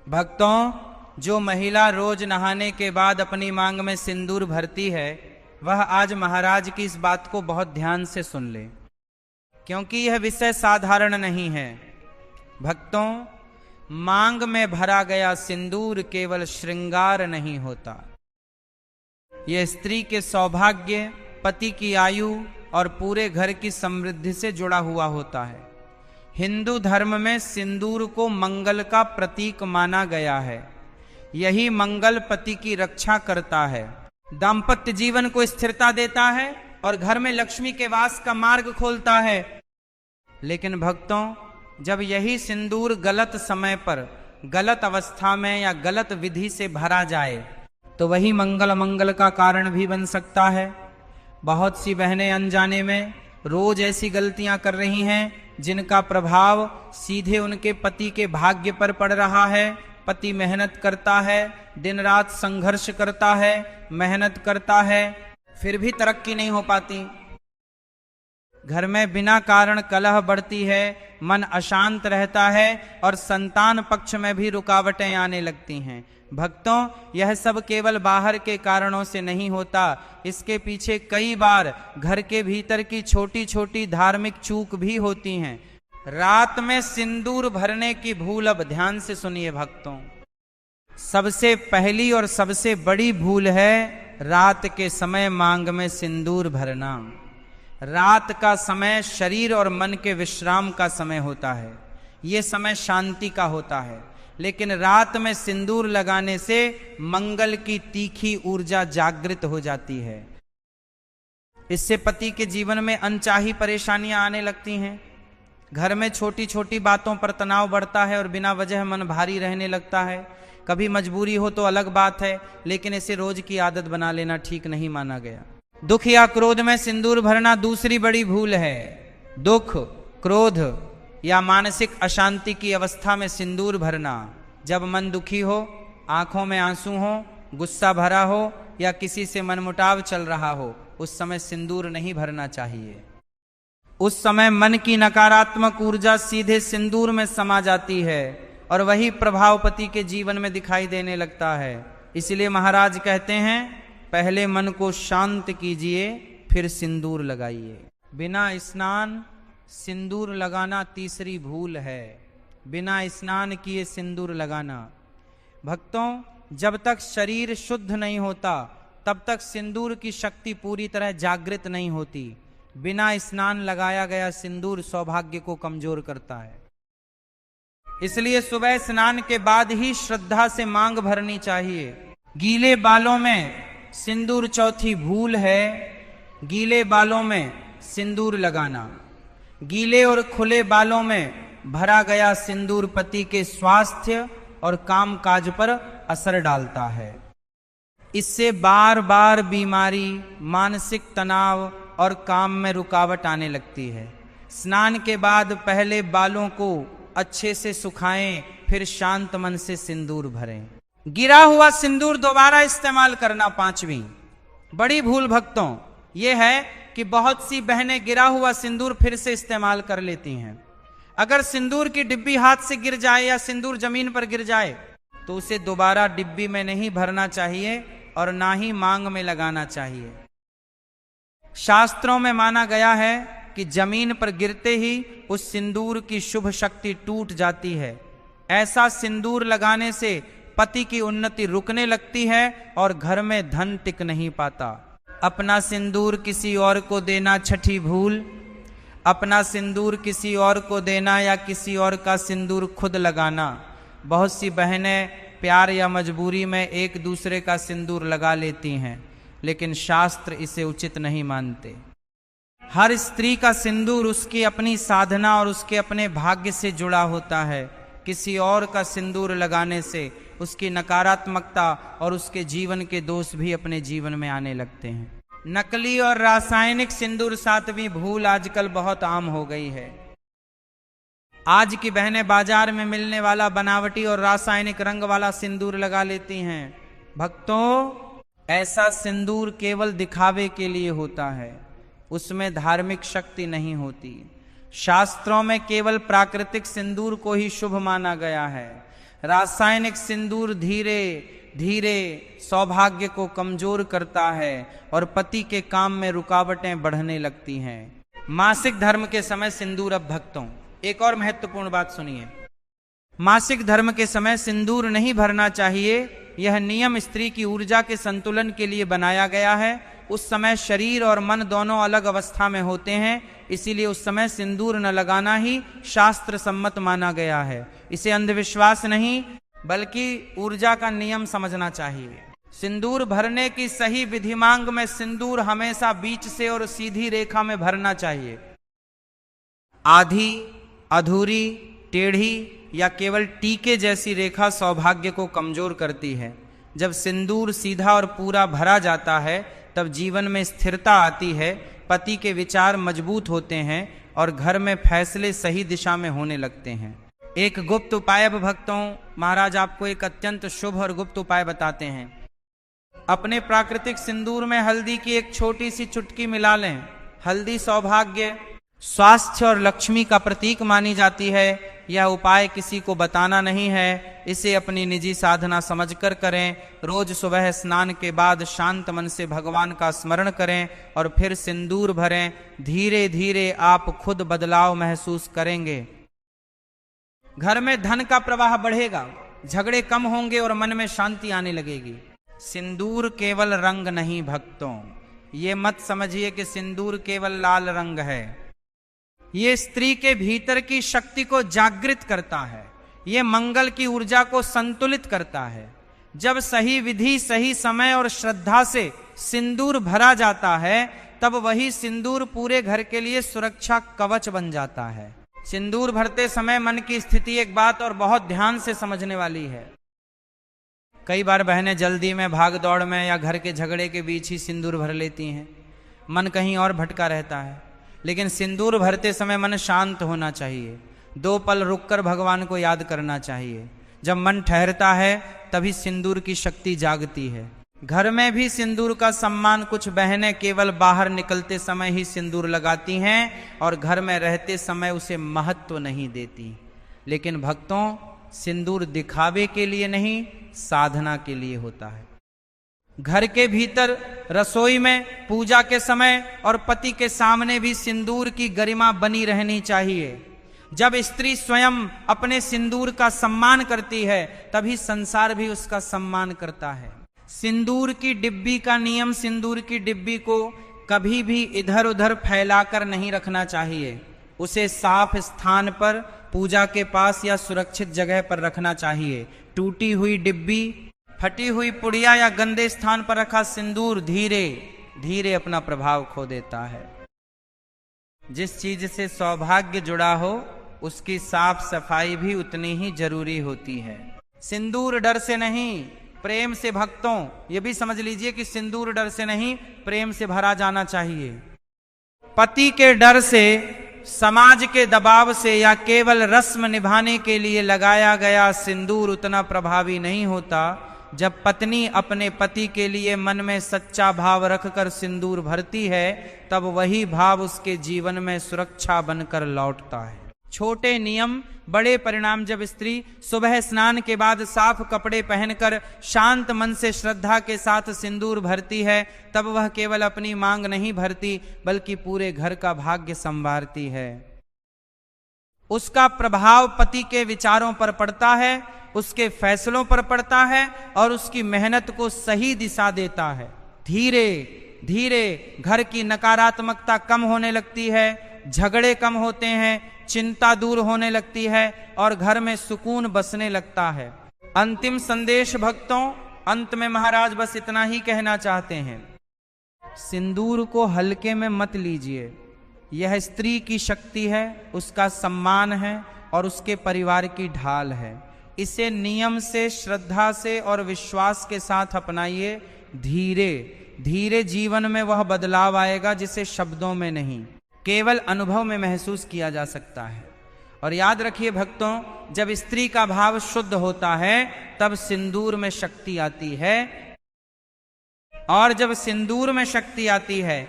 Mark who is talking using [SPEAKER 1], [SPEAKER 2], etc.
[SPEAKER 1] भक्तों, जो महिला रोज नहाने के बाद अपनी मांग में सिंदूर भरती है, वह आज महाराज की इस बात को बहुत ध्यान से सुन ले, क्योंकि यह विषय साधारण नहीं है। भक्तों, मांग में भरा गया सिंदूर केवल श्रृंगार नहीं होता। यह स्त्री के सौभाग्य, पति की आयु और पूरे घर की समृद्धि से जुड़ा हुआ होता है। हिंदू धर्म में सिंदूर को मंगल का प्रतीक माना गया है। यही मंगल पति की रक्षा करता है, दाम्पत्य जीवन को स्थिरता देता है और घर में लक्ष्मी के वास का मार्ग खोलता है। लेकिन भक्तों, जब यही सिंदूर गलत समय पर, गलत अवस्था में या गलत विधि से भरा जाए तो वही मंगल अमंगल का कारण भी बन सकता है। बहुत सी बहनें अनजाने में रोज ऐसी गलतियां कर रही हैं जिनका प्रभाव सीधे उनके पति के भाग्य पर पड़ रहा है। पति मेहनत करता है, दिन रात संघर्ष करता है, मेहनत करता है, फिर भी तरक्की नहीं हो पाती। घर में बिना कारण कलह बढ़ती है, मन अशांत रहता है और संतान पक्ष में भी रुकावटें आने लगती हैं। भक्तों, यह सब केवल बाहर के कारणों से नहीं होता, इसके पीछे कई बार घर के भीतर की छोटी छोटी धार्मिक चूक भी होती हैं। रात में सिंदूर भरने की भूल, अब ध्यान से सुनिए भक्तों, सबसे पहली और सबसे बड़ी भूल है रात के समय मांग में सिंदूर भरना। रात का समय शरीर और मन के विश्राम का समय होता है, ये समय शांति का होता है। लेकिन रात में सिंदूर लगाने से मंगल की तीखी ऊर्जा जागृत हो जाती है। इससे पति के जीवन में अनचाही परेशानियां आने लगती हैं। घर में छोटी छोटी बातों पर तनाव बढ़ता है और बिना वजह मन भारी रहने लगता है। कभी मजबूरी हो तो अलग बात है, लेकिन इसे रोज की आदत बना लेना ठीक नहीं माना गया। दुख या क्रोध में सिंदूर भरना दूसरी बड़ी भूल है। दुख, क्रोध या मानसिक अशांति की अवस्था में सिंदूर भरना, जब मन दुखी हो, आंखों में आंसू हो, गुस्सा भरा हो या किसी से मनमुटाव चल रहा हो, उस समय सिंदूर नहीं भरना चाहिए। उस समय मन की नकारात्मक ऊर्जा सीधे सिंदूर में समा जाती है और वही प्रभाव पति के जीवन में दिखाई देने लगता है। इसलिए महाराज कहते हैं, पहले मन को शांत कीजिए, फिर सिंदूर लगाइए। बिना स्नान सिंदूर लगाना तीसरी भूल है। बिना स्नान किए सिंदूर लगाना। भक्तों, जब तक शरीर शुद्ध नहीं होता तब तक सिंदूर की शक्ति पूरी तरह जागृत नहीं होती। बिना स्नान लगाया गया सिंदूर सौभाग्य को कमजोर करता है। इसलिए सुबह स्नान के बाद ही श्रद्धा से मांग भरनी चाहिए। गीले बालों में सिंदूर चौथी भूल है। गीले बालों में सिंदूर लगाना। गीले और खुले बालों में भरा गया सिंदूर पति के स्वास्थ्य और काम काज पर असर डालता है। इससे बार बार बीमारी, मानसिक तनाव और काम में रुकावट आने लगती है। स्नान के बाद पहले बालों को अच्छे से सुखाएं, फिर शांत मन से सिंदूर भरें। गिरा हुआ सिंदूर दोबारा इस्तेमाल करना पांचवी बड़ी भूल भक्तों यह है कि बहुत सी बहनें गिरा हुआ सिंदूर फिर से इस्तेमाल कर लेती हैं। अगर सिंदूर की डिब्बी हाथ से गिर जाए या सिंदूर जमीन पर गिर जाए तो उसे दोबारा डिब्बी में नहीं भरना चाहिए और ना ही मांग में लगाना चाहिए। शास्त्रों में माना गया है कि जमीन पर गिरते ही उस सिंदूर की शुभ शक्ति टूट जाती है। ऐसा सिंदूर लगाने से पति की उन्नति रुकने लगती है और घर में धन टिक नहीं पाता। अपना सिंदूर किसी और को देना छठी भूल। अपना सिंदूर किसी और को देना या किसी और का सिंदूर खुद लगाना। बहुत सी बहनें प्यार या मजबूरी में एक दूसरे का सिंदूर लगा लेती हैं, लेकिन शास्त्र इसे उचित नहीं मानते। हर स्त्री का सिंदूर उसकी अपनी साधना और उसके अपने भाग्य से जुड़ा होता है। किसी और का सिंदूर लगाने से उसकी नकारात्मकता और उसके जीवन के दोष भी अपने जीवन में आने लगते हैं। नकली और रासायनिक सिंदूर सातवीं भूल आजकल बहुत आम हो गई है। आज की बहनें बाजार में मिलने वाला बनावटी और रासायनिक रंग वाला सिंदूर लगा लेती हैं। भक्तों, ऐसा सिंदूर केवल दिखावे के लिए होता है, उसमें धार्मिक शक्ति नहीं होती। शास्त्रों में केवल प्राकृतिक सिंदूर को ही शुभ माना गया है। रासायनिक सिंदूर धीरे धीरे सौभाग्य को कमजोर करता है और पति के काम में रुकावटें बढ़ने लगती हैं। मासिक धर्म के समय सिंदूर। अब भक्तों, एक और महत्वपूर्ण बात सुनिए। मासिक धर्म के समय सिंदूर नहीं भरना चाहिए। यह नियम स्त्री की ऊर्जा के संतुलन के लिए बनाया गया है। उस समय शरीर और मन दोनों अलग अवस्था में होते हैं, इसीलिए उस समय सिंदूर न लगाना ही शास्त्र सम्मत माना गया है। इसे अंधविश्वास नहीं बल्कि ऊर्जा का नियम समझना चाहिए। सिंदूर भरने की सही विधिमांग में सिंदूर हमेशा बीच से और सीधी रेखा में भरना चाहिए। आधी, अधूरी, टेढ़ी या केवल टीके जैसी रेखा सौभाग्य को कमजोर करती है। जब सिंदूर सीधा और पूरा भरा जाता है तब जीवन में स्थिरता आती है, पति के विचार मजबूत होते हैं और घर में फैसले सही दिशा में होने लगते हैं। एक गुप्त उपाय भक्तों, महाराज आपको एक अत्यंत शुभ और गुप्त उपाय बताते हैं। अपने प्राकृतिक सिंदूर में हल्दी की एक छोटी सी चुटकी मिला लें। हल्दी सौभाग्य, स्वास्थ्य और लक्ष्मी का प्रतीक मानी जाती है। यह उपाय किसी को बताना नहीं है, इसे अपनी निजी साधना समझकर करें। रोज सुबह स्नान के बाद शांत मन से भगवान का स्मरण करें और फिर सिंदूर भरें। धीरे धीरे आप खुद बदलाव महसूस करेंगे। घर में धन का प्रवाह बढ़ेगा, झगड़े कम होंगे और मन में शांति आने लगेगी। सिंदूर केवल रंग नहीं भक्तों, ये मत समझिए कि सिंदूर केवल लाल रंग है। ये स्त्री के भीतर की शक्ति को जागृत करता है। ये मंगल की ऊर्जा को संतुलित करता है। जब सही विधि, सही समय और श्रद्धा से सिंदूर भरा जाता है तब वही सिंदूर पूरे घर के लिए सुरक्षा कवच बन जाता है। सिंदूर भरते समय मन की स्थिति एक बात और बहुत ध्यान से समझने वाली है। कई बार बहनें जल्दी में, भाग दौड़ में या घर के झगड़े के बीच ही सिंदूर भर लेती हैं। मन कहीं और भटका रहता है। लेकिन सिंदूर भरते समय मन शांत होना चाहिए। 2 पल रुककर भगवान को याद करना चाहिए। जब मन ठहरता है तभी सिंदूर की शक्ति जागती है। घर में भी सिंदूर का सम्मान कुछ बहनें केवल बाहर निकलते समय ही सिंदूर लगाती हैं और घर में रहते समय उसे महत्व नहीं देती। लेकिन भक्तों, सिंदूर दिखावे के लिए नहीं, साधना के लिए होता है। घर के भीतर, रसोई में, पूजा के समय और पति के सामने भी सिंदूर की गरिमा बनी रहनी चाहिए। जब स्त्री स्वयं अपने सिंदूर का सम्मान करती है तभी संसार भी उसका सम्मान करता है। सिंदूर की डिब्बी का नियम, सिंदूर की डिब्बी को कभी भी इधर उधर फैलाकर नहीं रखना चाहिए। उसे साफ स्थान पर, पूजा के पास या सुरक्षित जगह पर रखना चाहिए। टूटी हुई डिब्बी, फटी हुई पुड़िया या गंदे स्थान पर रखा सिंदूर धीरे धीरे अपना प्रभाव खो देता है। जिस चीज से सौभाग्य जुड़ा हो उसकी साफ सफाई भी उतनी ही जरूरी होती है। सिंदूर डर से नहीं, प्रेम से भक्तों, ये भी समझ लीजिए कि सिंदूर डर से नहीं, प्रेम से भरा जाना चाहिए। पति के डर से, समाज के दबाव से या केवल रस्म निभाने के लिए लगाया गया सिंदूर उतना प्रभावी नहीं होता। जब पत्नी अपने पति के लिए मन में सच्चा भाव रखकर सिंदूर भरती है तब वही भाव उसके जीवन में सुरक्षा बनकर लौटता है। छोटे नियम, बड़े परिणाम। जब स्त्री सुबह स्नान के बाद साफ कपड़े पहनकर शांत मन से श्रद्धा के साथ सिंदूर भरती है तब वह केवल अपनी मांग नहीं भरती बल्कि पूरे घर का भाग्य संवारती है। उसका प्रभाव पति के विचारों पर पड़ता है, उसके फैसलों पर पड़ता है और उसकी मेहनत को सही दिशा देता है। धीरे धीरे घर की नकारात्मकता कम होने लगती है, झगड़े कम होते हैं, चिंता दूर होने लगती है और घर में सुकून बसने लगता है। अंतिम संदेश भक्तों, अंत में महाराज बस इतना ही कहना चाहते हैं। सिंदूर को हल्के में मत लीजिए। यह स्त्री की शक्ति है, उसका सम्मान है और उसके परिवार की ढाल है। इसे नियम से, श्रद्धा से और विश्वास के साथ अपनाइए। धीरे धीरे जीवन में वह बदलाव आएगा जिसे शब्दों में नहीं, केवल अनुभव में महसूस किया जा सकता है। और याद रखिए भक्तों, जब स्त्री का भाव शुद्ध होता है तब सिंदूर में शक्ति आती है और जब सिंदूर में शक्ति आती है